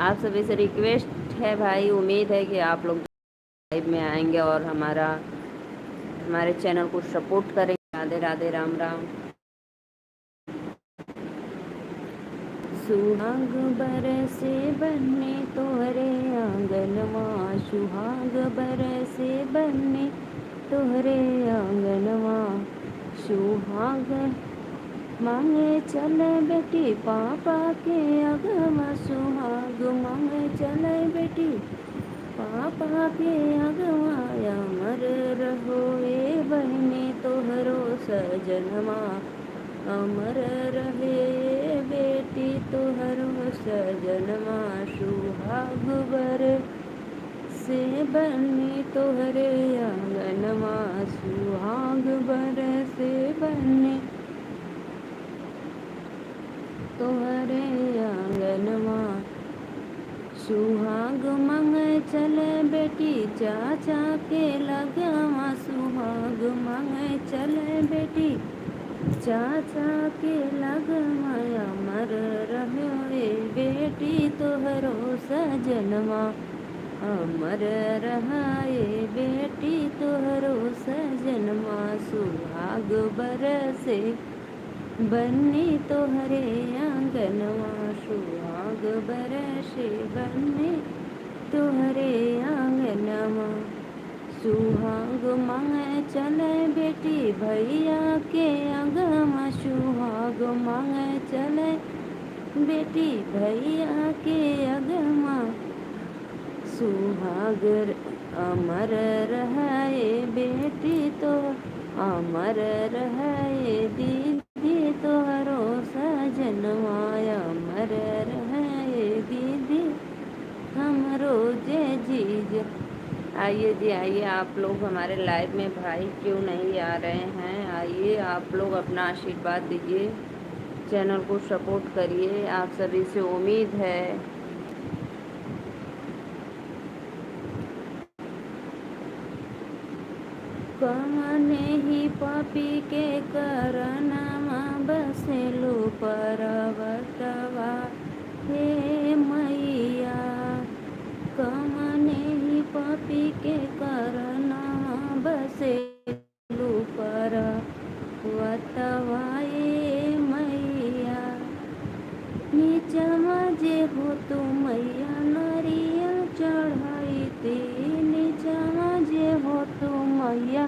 आप सभी से रिक्वेस्ट है भाई, उम्मीद है कि आप लोग लाइव में आएंगे और हमारे चैनल को सपोर्ट करेंगे। राधे राधे, राम राम। सुहाग बरसे बन्ने तोहरे आंगनवा, सुहाग बरसे बन्ने तोहरे आंगनवा, सुहाग मांगे चले बेटी पापा के अगवा, सुहाग मांगे चले बेटी पापा के अगवा, अमर रहो ए बहने तोहरो सजनवा, अमर रहे बेटी तोहरो सजनवा, सुहाग बर से बन्ने तोहरे आंगनवा, सुहाग बर से बन्ने तोहरे आंगनवा, सुहाग मंग चले बेटी चाचा के लगवा, सुहाग मंग चले बेटी चाचा के लगवा, अमर रहे बेटी तोहरो सजनवा, अमर रहे बेटी तोहरो सजनवा, सुहाग बरसे बन्नी तोहरे आंगनवा, सुहाग बरसे बन्नी तोहरे आंगनवा, सुहाग मांगे चले बेटी भैया के अगवा, सुहाग मांगे चले बेटी भैया के अगवा, सुहाग अमर रहे बेटी तो अमर रहे दीदी तोहरो सजनवा, अमर रहे दीदी हमरो जे जीज। आइए जी आइए, आप लोग हमारे लाइव में भाई क्यों नहीं आ रहे हैं? आइए आप लोग अपना आशीर्वाद दीजिए, चैनल को सपोर्ट करिए, आप सभी से उम्मीद है। कमने ही पापी के करनमा बसेलु पर्वतवा, हे मैया कमने ही पापी के करनमा बसेलु पर्वतवा, हे मैया नीचवा जे हो तू मैया नरिया चढ़ाई ती, नीचवा जे हो तू मैया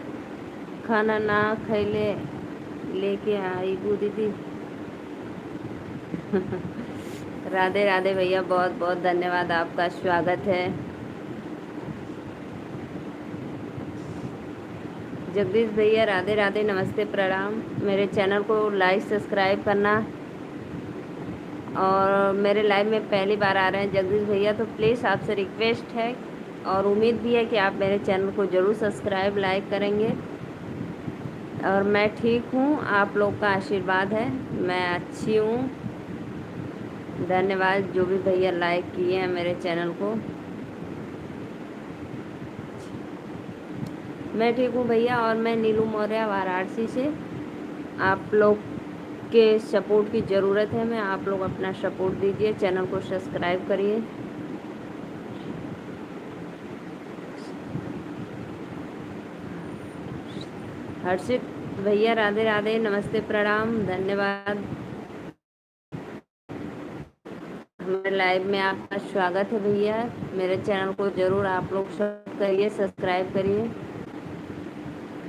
खाना ना खैले लेके आई गु दीदी। राधे राधे भैया, बहुत बहुत धन्यवाद, आपका स्वागत है। जगदीश भैया राधे राधे, नमस्ते प्रणाम। मेरे चैनल को लाइक सब्सक्राइब करना, और मेरे लाइव में पहली बार आ रहे हैं जगदीश भैया तो प्लीज़ आपसे रिक्वेस्ट है और उम्मीद भी है कि आप मेरे चैनल को ज़रूर सब्सक्राइब लाइक करेंगे। और मैं ठीक हूँ, आप लोग का आशीर्वाद है, मैं अच्छी हूँ। धन्यवाद जो भी भैया लाइक किए हैं मेरे चैनल को। मैं ठीक हूँ भैया, और मैं नीलू मौर्य वाराणसी से। आप लोग के सपोर्ट की ज़रूरत है, मैं आप लोग अपना सपोर्ट दीजिए, चैनल को सब्सक्राइब करिए। हर्षित भैया राधे राधे, नमस्ते प्रणाम, धन्यवाद। हमारे लाइव में आपका स्वागत है भैया। मेरे चैनल को ज़रूर आप लोग करिए, सब्सक्राइब करिए।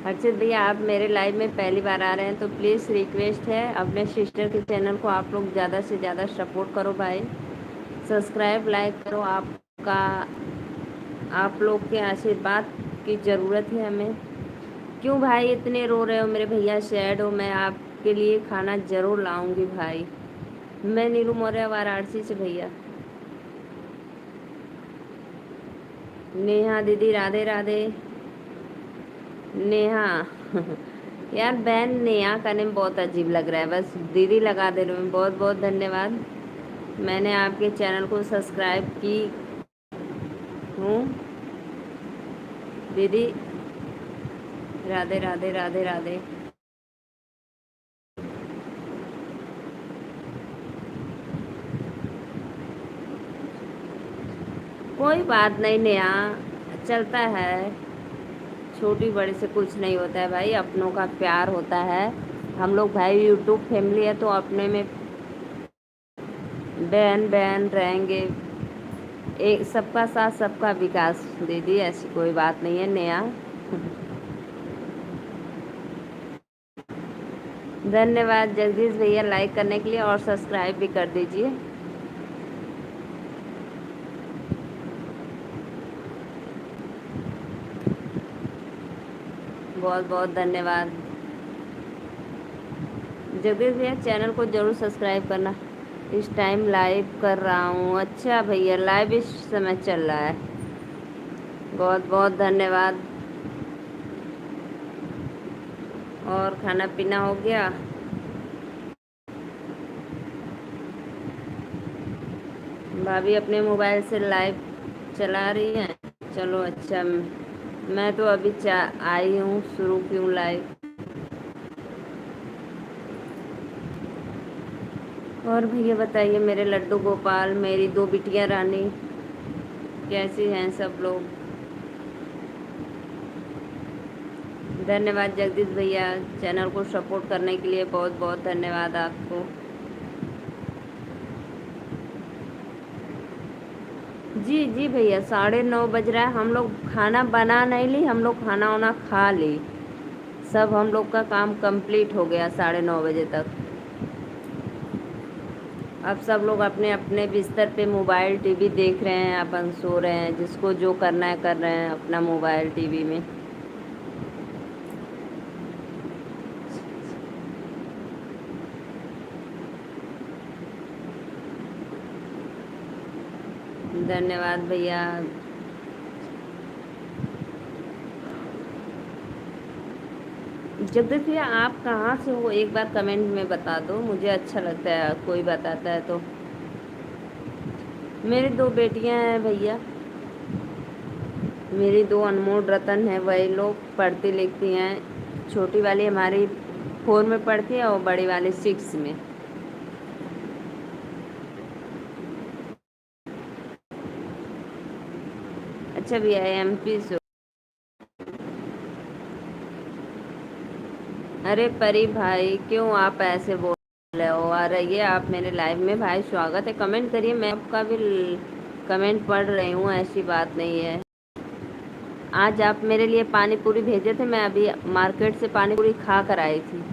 हर्षित भैया आप मेरे लाइव में पहली बार आ रहे हैं तो प्लीज़ रिक्वेस्ट है, अपने सिस्टर के चैनल को आप लोग ज़्यादा से ज़्यादा सपोर्ट करो भाई, सब्सक्राइब लाइक करो। आप लोग के आशीर्वाद की ज़रूरत है हमें। क्यों भाई इतने रो रहे हो मेरे भैया? सैड हो? मैं आपके लिए खाना ज़रूर लाऊंगी भाई। मैं नीलू मौर्य वाराणसी से भैया। नेहा दीदी राधे राधे। नेहा यार बहन नेहा का नेम बहुत अजीब लग रहा है, बस दीदी लगा दे रही हूँ। बहुत बहुत धन्यवाद, मैंने आपके चैनल को सब्सक्राइब की हूँ दीदी। राधे राधे राधे राधे। कोई बात नहीं नेहा, चलता है। छोटी बड़ी से कुछ नहीं होता है भाई, अपनों का प्यार होता है। हम लोग भाई यूट्यूब फैमिली है तो अपने में बहन बहन रहेंगे। एक सबका साथ सबका विकास दीदी, ऐसी कोई बात नहीं है नेहा। धन्यवाद जगदीश भैया लाइक करने के लिए, और सब्सक्राइब भी कर दीजिए। बहुत बहुत धन्यवाद जगदीश भैया, चैनल को जरूर सब्सक्राइब करना। इस टाइम लाइव कर रहा हूँ। अच्छा भैया, लाइव इस समय चल रहा है। बहुत बहुत धन्यवाद। और खाना पीना हो गया? भाभी अपने मोबाइल से लाइव चला रही हैं। चलो अच्छा, मैं तो अभी आई हूँ, शुरू की हूँ लाइव। और भैया बताइए, मेरे लड्डू गोपाल, मेरी दो बिटियां रानी, कैसी हैं सब लोग? धन्यवाद जगदीश भैया, चैनल को सपोर्ट करने के लिए बहुत बहुत धन्यवाद आपको। जी जी भैया, 9:30 बज रहा है। हम लोग खाना बना नहीं ली, हम लोग खाना वाना खा ली। सब हम लोग का काम कंप्लीट हो गया 9:30 बजे तक। अब सब लोग अपने अपने बिस्तर पे मोबाइल टीवी देख रहे हैं, अपन सो रहे हैं। जिसको जो करना है कर रहे हैं अपना मोबाइल टीवी में। धन्यवाद भैया। जगदीश भैया, आप कहाँ से हो एक बार कमेंट में बता दो, मुझे अच्छा लगता है कोई बताता है तो। मेरी दो बेटियां हैं भैया, मेरी दो अनमोल रतन है। वही लोग पढ़ती लिखती हैं। छोटी वाली हमारी 4 में पढ़ती है और बड़ी वाली 6 में। अच्छा भैया, MP से? अरे परी भाई, क्यों आप ऐसे बोल रहे हो? आ रही है आप मेरे लाइव में भाई, स्वागत है। कमेंट करिए, मैं आपका भी कमेंट पढ़ रही हूँ, ऐसी बात नहीं है। आज आप मेरे लिए पानी पूरी भेजे थे, मैं अभी मार्केट से पानी पूरी खा कर आई थी।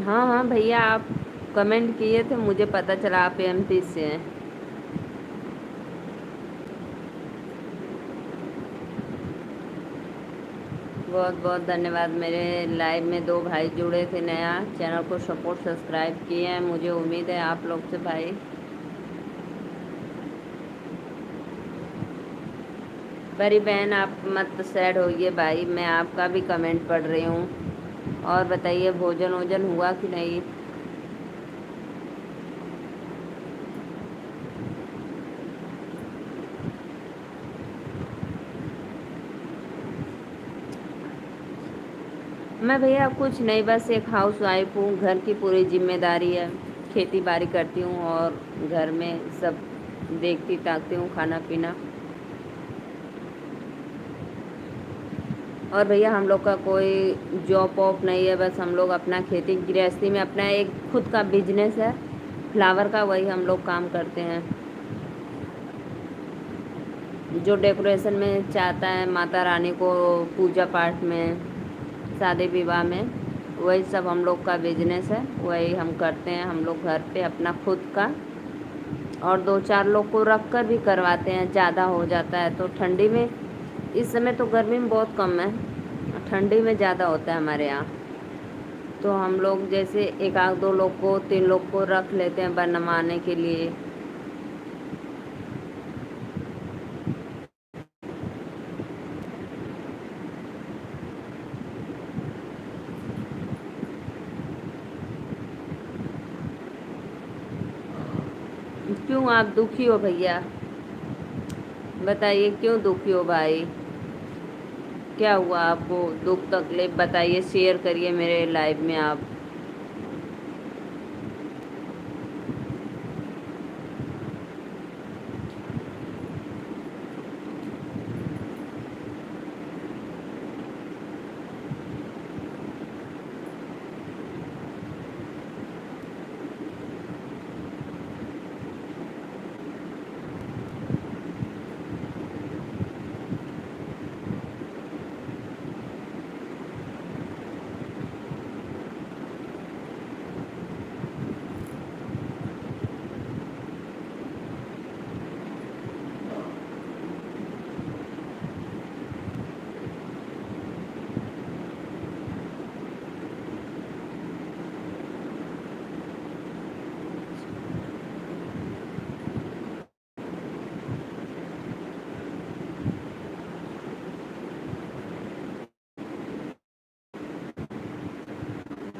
हाँ हाँ भैया, आप कमेंट किए थे, मुझे पता चला आप MP से हैं। बहुत बहुत धन्यवाद। मेरे लाइव में दो भाई जुड़े थे नया, चैनल को सपोर्ट सब्सक्राइब किए हैं। मुझे उम्मीद है आप लोग से भाई। परी बहन, आप मत सैड होइए भाई, मैं आपका भी कमेंट पढ़ रही हूँ। और बताइए, भोजन वोजन हुआ कि नहीं? मैं भैया कुछ नहीं, बस एक हाउस वाइफ हूँ। घर की पूरी जिम्मेदारी है, खेती बाड़ी करती हूँ और घर में सब देखती ताकती हूँ, खाना पीना। और भैया हम लोग का कोई जॉब वॉब नहीं है, बस हम लोग अपना खेती गृहस्थी में अपना एक खुद का बिजनेस है फ्लावर का, वही हम लोग काम करते हैं। जो डेकोरेशन में चाहता है माता रानी को, पूजा पाठ में, शादी विवाह में, वही सब हम लोग का बिजनेस है, वही हम करते हैं। हम लोग घर पे अपना खुद का, और दो चार लोग को रख कर भी करवाते हैं। ज़्यादा हो जाता है तो ठंडी में, इस समय तो गर्मी में बहुत कम है, ठंडी में ज़्यादा होता है हमारे यहाँ। तो हम लोग जैसे एक आध दो लोग को, 3 लोग को रख लेते हैं बनवाने के लिए। क्यों आप दुखी हो भैया? बताइए क्यों दुखी हो भाई? क्या हुआ आपको? दुख तकलीफ बताइए, शेयर करिए मेरे लाइव में आप।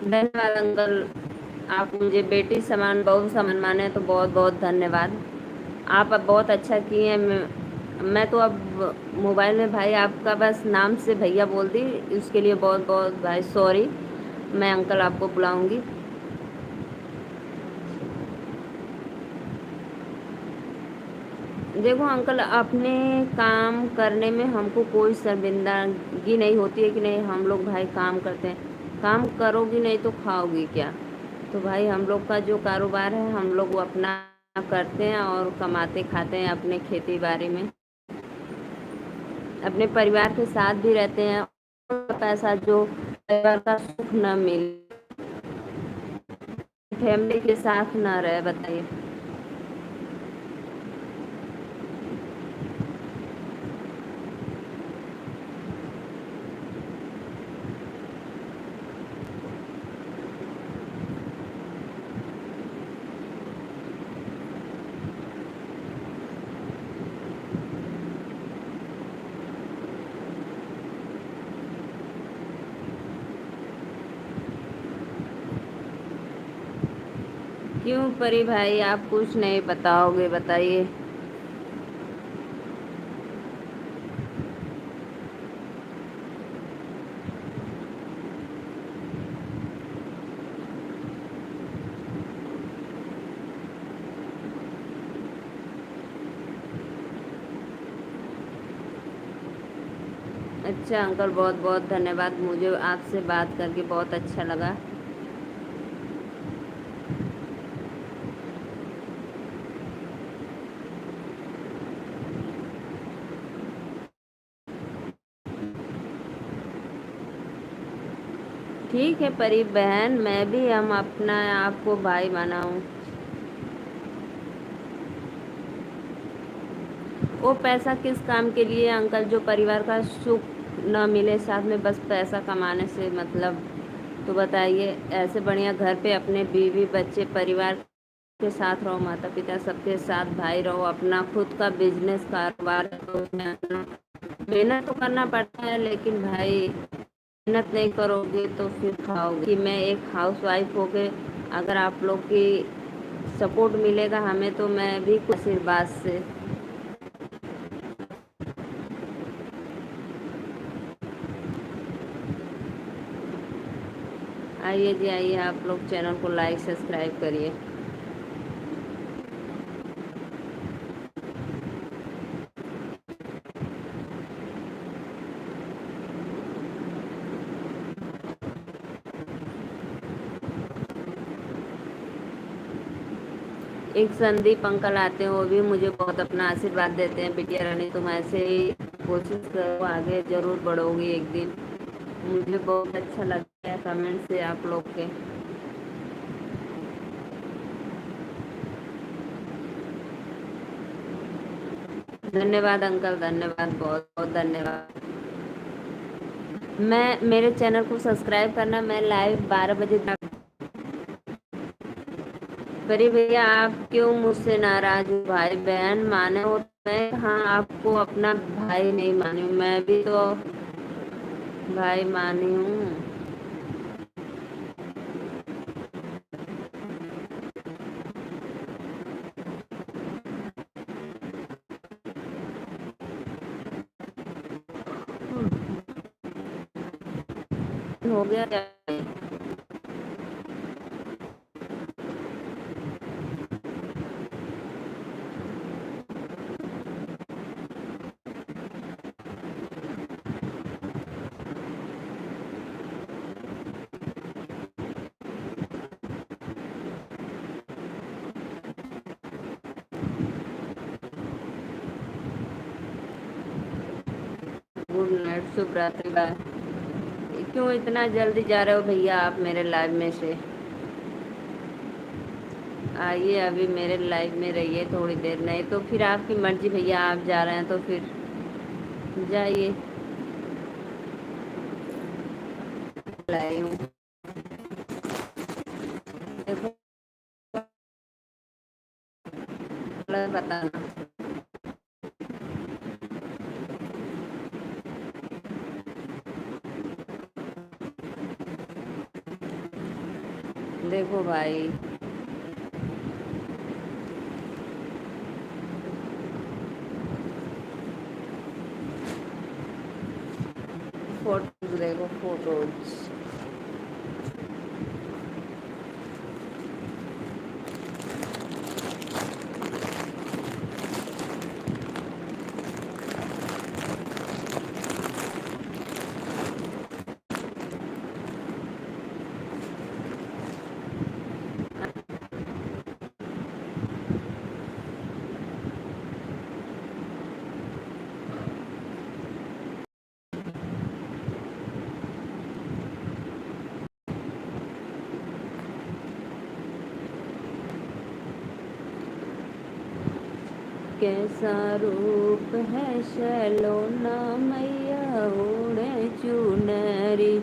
धन्यवाद अंकल, आप मुझे बेटी समान बहू समान माने तो बहुत बहुत धन्यवाद। आप अब बहुत अच्छा किए हैं। मैं तो अब मोबाइल में भाई आपका बस नाम से भैया बोल दी, उसके लिए बहुत बहुत भाई सॉरी। मैं अंकल आपको बुलाऊंगी। देखो अंकल, अपने काम करने में हमको कोई शर्मिंदगी नहीं होती है कि नहीं हम लोग भाई काम करते हैं। काम करोगी नहीं तो खाओगी क्या? तो भाई हम लोग का जो कारोबार है हम लोग वो अपना करते हैं और कमाते खाते हैं अपने खेती बाड़ी में, अपने परिवार के साथ भी रहते हैं। और पैसा जो परिवार का सुख न मिले, फैमिली के साथ ना रहे, बताइए। क्यों परी भाई, आप कुछ नहीं बताओगे? बताइए। अच्छा अंकल, बहुत बहुत धन्यवाद। मुझे आपसे बात करके बहुत अच्छा लगा। ठीक है परी बहन, मैं भी हम अपना आपको भाई माना हूँ। वो पैसा किस काम के लिए अंकल, जो परिवार का सुख न मिले साथ में, बस पैसा कमाने से मतलब? तो बताइए, ऐसे बढ़िया घर पे अपने बीवी बच्चे परिवार के साथ रहो, माता पिता सबके साथ भाई रहो, अपना खुद का बिजनेस कारोबार है, तो उसमें अपना मेहनत तो करना पड़ता है, लेकिन भाई मेहनत नहीं करोगे तो फिर खाओगे कि? मैं एक हाउस वाइफ हो के अगर आप लोग की सपोर्ट मिलेगा हमें, तो मैं भी कुछ आशीर्वाद से। आइए जी आइए, आप लोग चैनल को लाइक सब्सक्राइब करिए। एक संदीप अंकल आते हैं, वो भी मुझे बहुत अपना आशीर्वाद देते हैं, बिटिया रानी तुम ऐसे ही कोशिश करो, आगे जरूर बढ़ोगी एक दिन। मुझे बहुत अच्छा लगता है कमेंट से आप लोग के। धन्यवाद अंकल, धन्यवाद, बहुत बहुत धन्यवाद। मैं मेरे चैनल को सब्सक्राइब करना। मैं लाइव 12 बजे तक। परी भैया, आप क्यों मुझसे नाराज हो? भाई बहन माने हो तो मैं, हाँ आपको अपना भाई नहीं मानी हूँ, मैं भी तो भाई मानी हूँ। हो गया। गुड नाइट, शुभ रात्रि। बाय। क्यों इतना जल्दी जा रहे हो भैया आप मेरे लाइव में से? आइए, अभी मेरे लाइव में रहिए थोड़ी देर, नहीं तो फिर आपकी मर्जी भैया, आप जा रहे हैं तो फिर जाइए। लाई हूँ, देखो बताना। देखो भाई, फोटोज देखो, फोटोज। कैसा रूप है सलोना मैया ओढ़े चुनरी।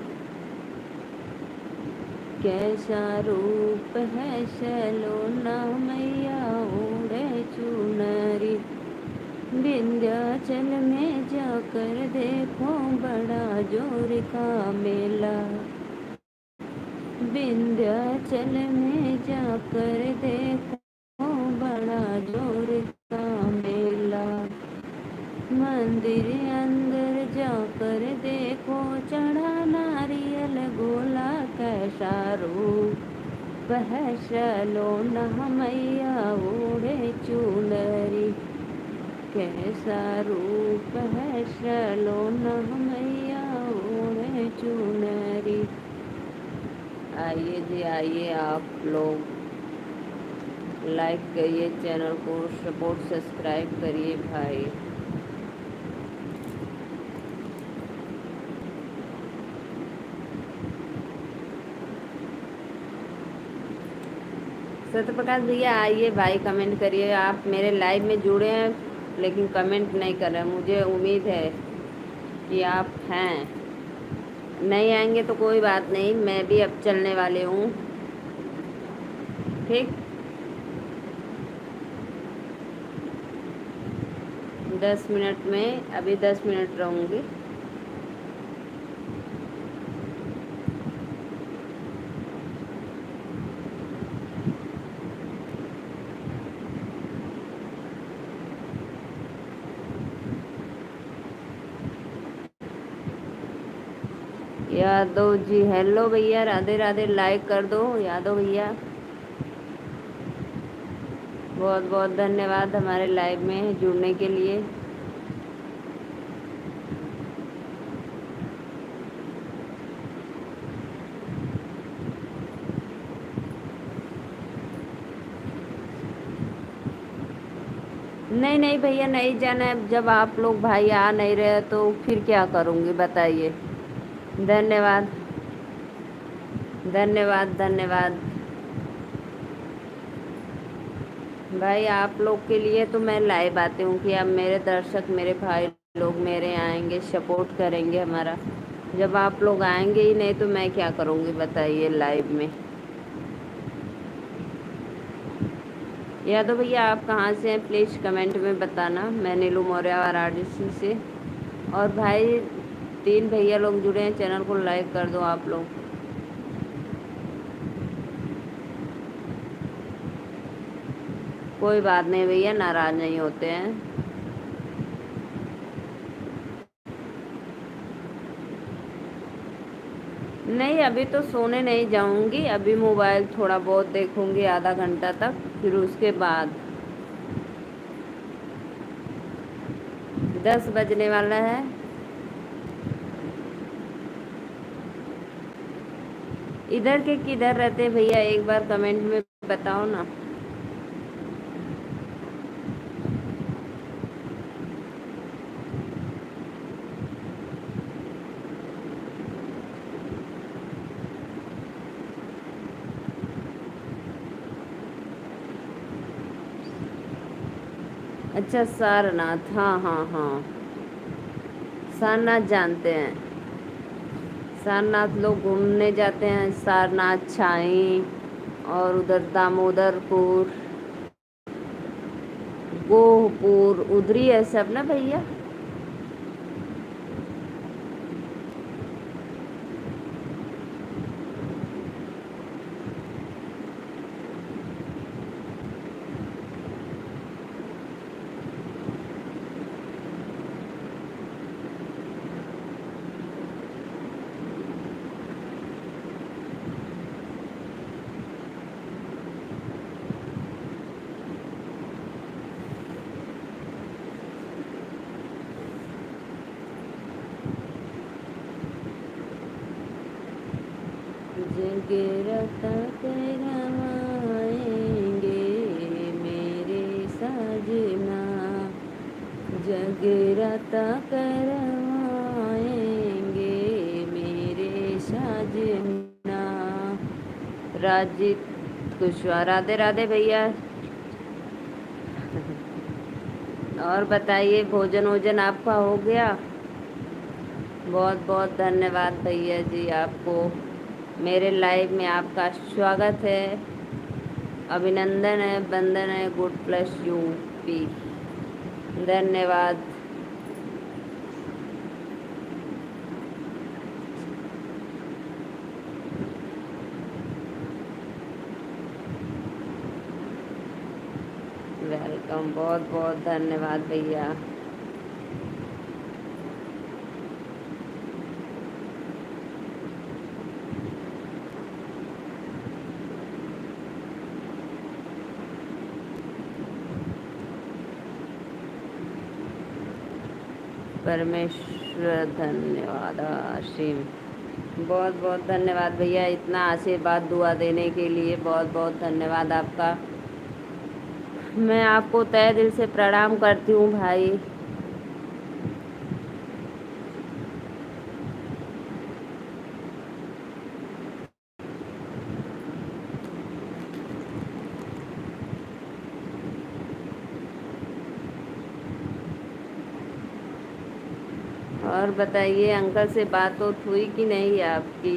कैसा रूप है सलोना मैया ओढ़े चुनरी। विंध्याचल में जाकर देखो बड़ा जोर का मेला। विंध्याचल में जाकर देखो बड़ा जोर का मेला। मंदिर अंदर जाकर देखो चढ़ा नारियल गोला। कैसा रूप है सलोना मैया ओढ़े चुनरी। कैसा रूप है सलोना मैया ओढ़े चुनरी। आइए जी, आइए आप लोग, लाइक करिए, चैनल को सपोर्ट सब्सक्राइब करिए भाई। सत्यप्रकाश भैया आइए भाई, कमेंट करिए। आप मेरे लाइव में जुड़े हैं लेकिन कमेंट नहीं कर रहे। मुझे उम्मीद है कि आप हैं। नहीं आएंगे तो कोई बात नहीं, मैं भी अब चलने वाले हूँ। ठीक, 10 मिनट में, अभी 10 मिनट रहूँगी। यादव जी हेलो भैया, राधे राधे। लाइक कर दो यादव भैया। बहुत बहुत धन्यवाद हमारे लाइव में जुड़ने के लिए। नहीं नहीं भैया, नहीं जाना है। जब आप लोग भाई आ नहीं रहे तो फिर क्या करूँगी बताइए। धन्यवाद धन्यवाद धन्यवाद भाई, आप लोग के लिए तो मैं लाइव आती हूँ कि अब मेरे दर्शक, मेरे भाई लोग मेरे आएंगे, सपोर्ट करेंगे हमारा। जब आप लोग आएंगे ही नहीं तो मैं क्या करूँगी बताइए लाइव में। यादव भैया आप कहाँ से हैं प्लीज़ कमेंट में बताना। मैं नीलू मौर्य वाराणसी से। और भाई 3 भैया लोग जुड़े हैं, चैनल को लाइक कर दो आप लोग। कोई बात नहीं भैया, नाराज नहीं होते हैं। नहीं, अभी तो सोने नहीं जाऊंगी, अभी मोबाइल थोड़ा बहुत देखूंगी आधा घंटा तक, फिर उसके बाद 10 बजने वाला है। इधर के किधर रहते भैया, एक बार कमेंट में बताओ ना। अच्छा, सारनाथ, हाँ हाँ हाँ, सारनाथ जानते हैं। सारनाथ लोग घूमने जाते हैं, सारनाथ, छाई और उधर दामोदरपुर, गोहपुर, उधरी है सब ना भैया। जगराता करवाएंगे मेरे साजना, जगराता करवाएंगे मेरे साजना। राजीत कुशवाहा, राधे राधे भैया। और बताइए, भोजन वोजन आपका हो गया? बहुत बहुत धन्यवाद भैया जी आपको, मेरे लाइव में आपका स्वागत है, अभिनंदन है, बंदन है, गुड प्लस यूपी। धन्यवाद। वेलकम, बहुत बहुत धन्यवाद भैया। परमेश्वर धन्यवाद आशीम, बहुत बहुत धन्यवाद भैया, इतना आशीर्वाद दुआ देने के लिए बहुत बहुत धन्यवाद आपका। मैं आपको तहे दिल से प्रणाम करती हूँ भाई। और बताइए, अंकल से बात तो हुई कि नहीं आपकी?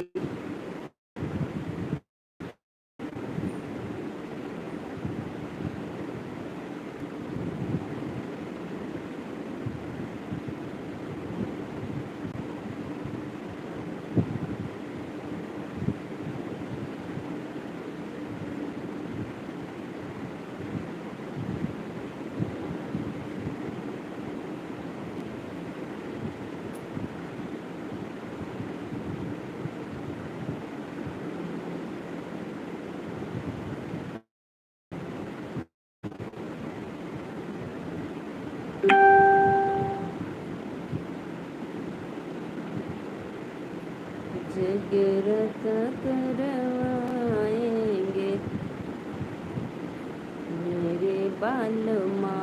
जगराता करवाएंगे मेरे बालमा,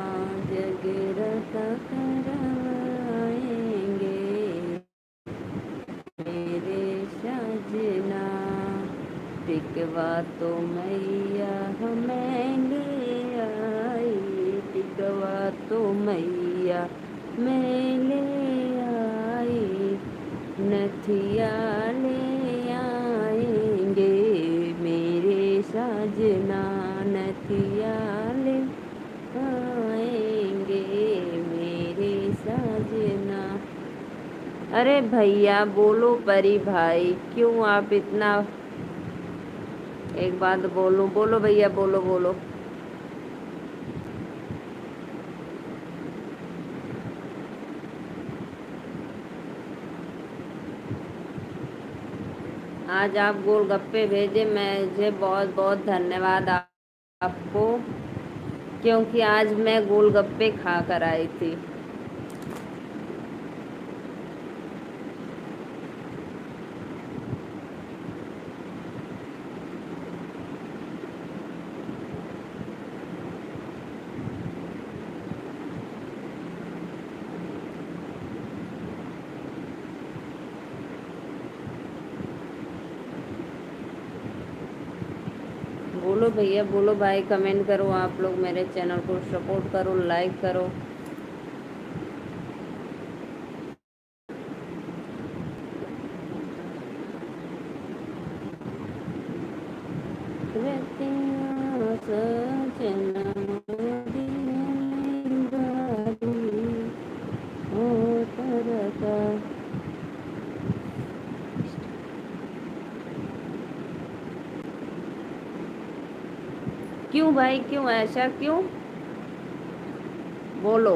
जगराता करवाएंगे मेरे साजना। टिकवा तो मैया हमें ले आई, टिकवा तो मैया मैं ले आई, नथिया ले आएंगे मेरे साजना, नथिया ले आएंगे मेरे साजना। अरे भैया बोलो, परी भाई क्यों आप इतना, एक बात बोलो, बोलो भैया, बोलो बोलो। आज आप गोलगप्पे भेजे, मुझे बहुत बहुत धन्यवाद आपको, क्योंकि आज मैं गोलगप्पे खा कर आई थी। बोलो भैया, बोलो भाई, कमेंट करो, आप लोग मेरे चैनल को सपोर्ट करो, लाइक करो। क्यों भाई, क्यों ऐसा क्यों? बोलो।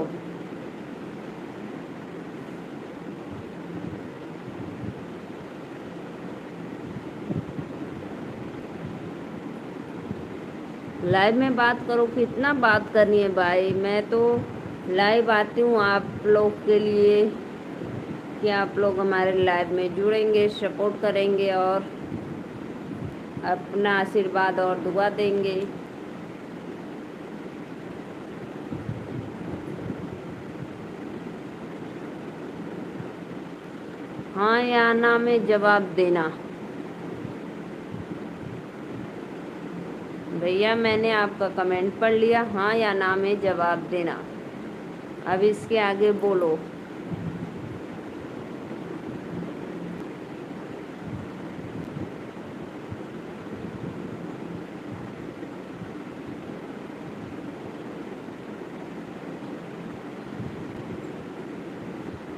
लाइव में बात करो, कितना बात करनी है भाई, मैं तो लाइव आती हूँ आप लोग के लिए कि आप लोग हमारे लाइव में जुड़ेंगे, सपोर्ट करेंगे और अपना आशीर्वाद और दुआ देंगे। हाँ या ना में जवाब देना। भैया मैंने आपका कमेंट पढ़ लिया, हाँ या ना में जवाब देना। अब इसके आगे बोलो।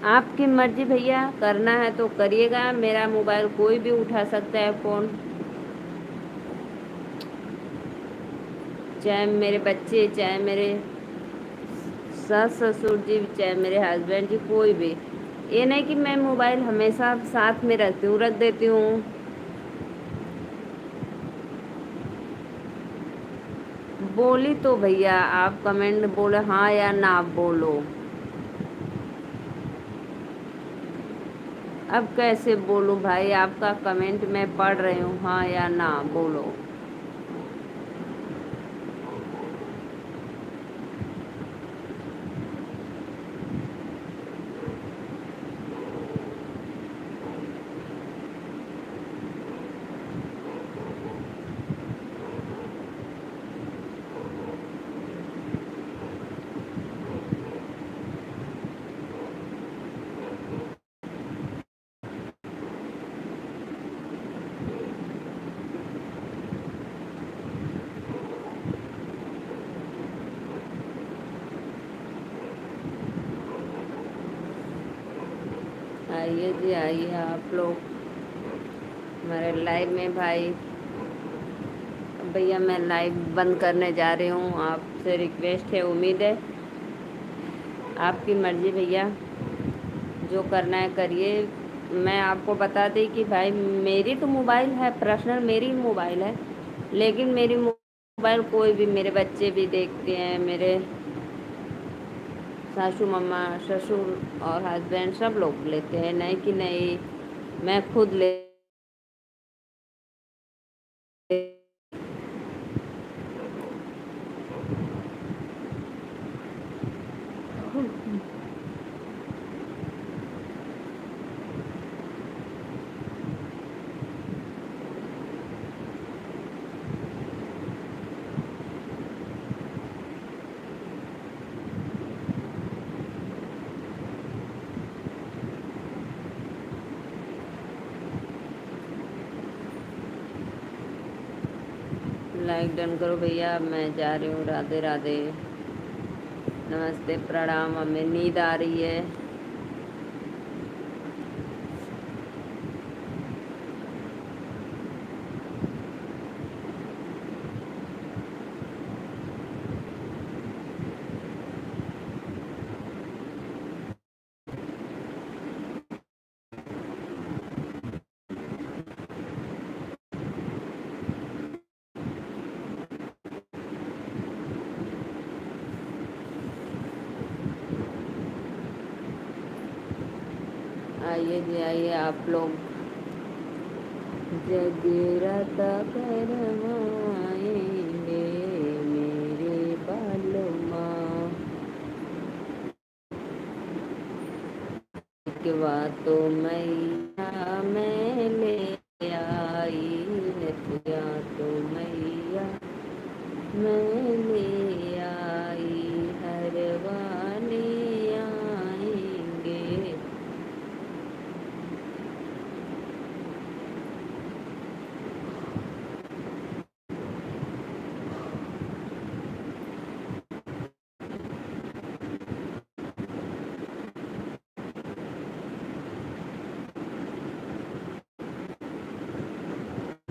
आपकी मर्जी भैया, करना है तो करिएगा, मेरा मोबाइल कोई भी उठा सकता है फ़ोन, चाहे मेरे बच्चे, चाहे मेरे सास ससुर जी, चाहे मेरे हस्बैंड जी, कोई भी। ये नहीं कि मैं मोबाइल हमेशा साथ में रखती हूँ, रख देती हूँ। बोली तो भैया, आप कमेंट बोले हाँ या ना बोलो। अब कैसे बोलूँ भाई, आपका कमेंट मैं पढ़ रही हूँ, हाँ या ना बोलो। आइए जी, आइए आप लोग हमारे लाइव में भाई। भैया मैं लाइव बंद करने जा रही हूँ, आपसे रिक्वेस्ट है, उम्मीद है आपकी मर्ज़ी भैया, जो करना है करिए। मैं आपको बता दी कि भाई मेरी तो मोबाइल है पर्सनल, मेरी मोबाइल है, लेकिन मेरी मोबाइल कोई भी, मेरे बच्चे भी देखते हैं, मेरे सासू मम्मा, ससुर और हस्बैंड सब लोग लेते हैं, नहीं कि नहीं मैं खुद ले। लाइक डन करो भैया, मैं जा रही हूँ, राधे राधे, नमस्ते, प्रणाम, हमें नींद आ रही है। आइए आप लोग जगराता करवाएंगे मेरे बालमा। एक बात तो मैं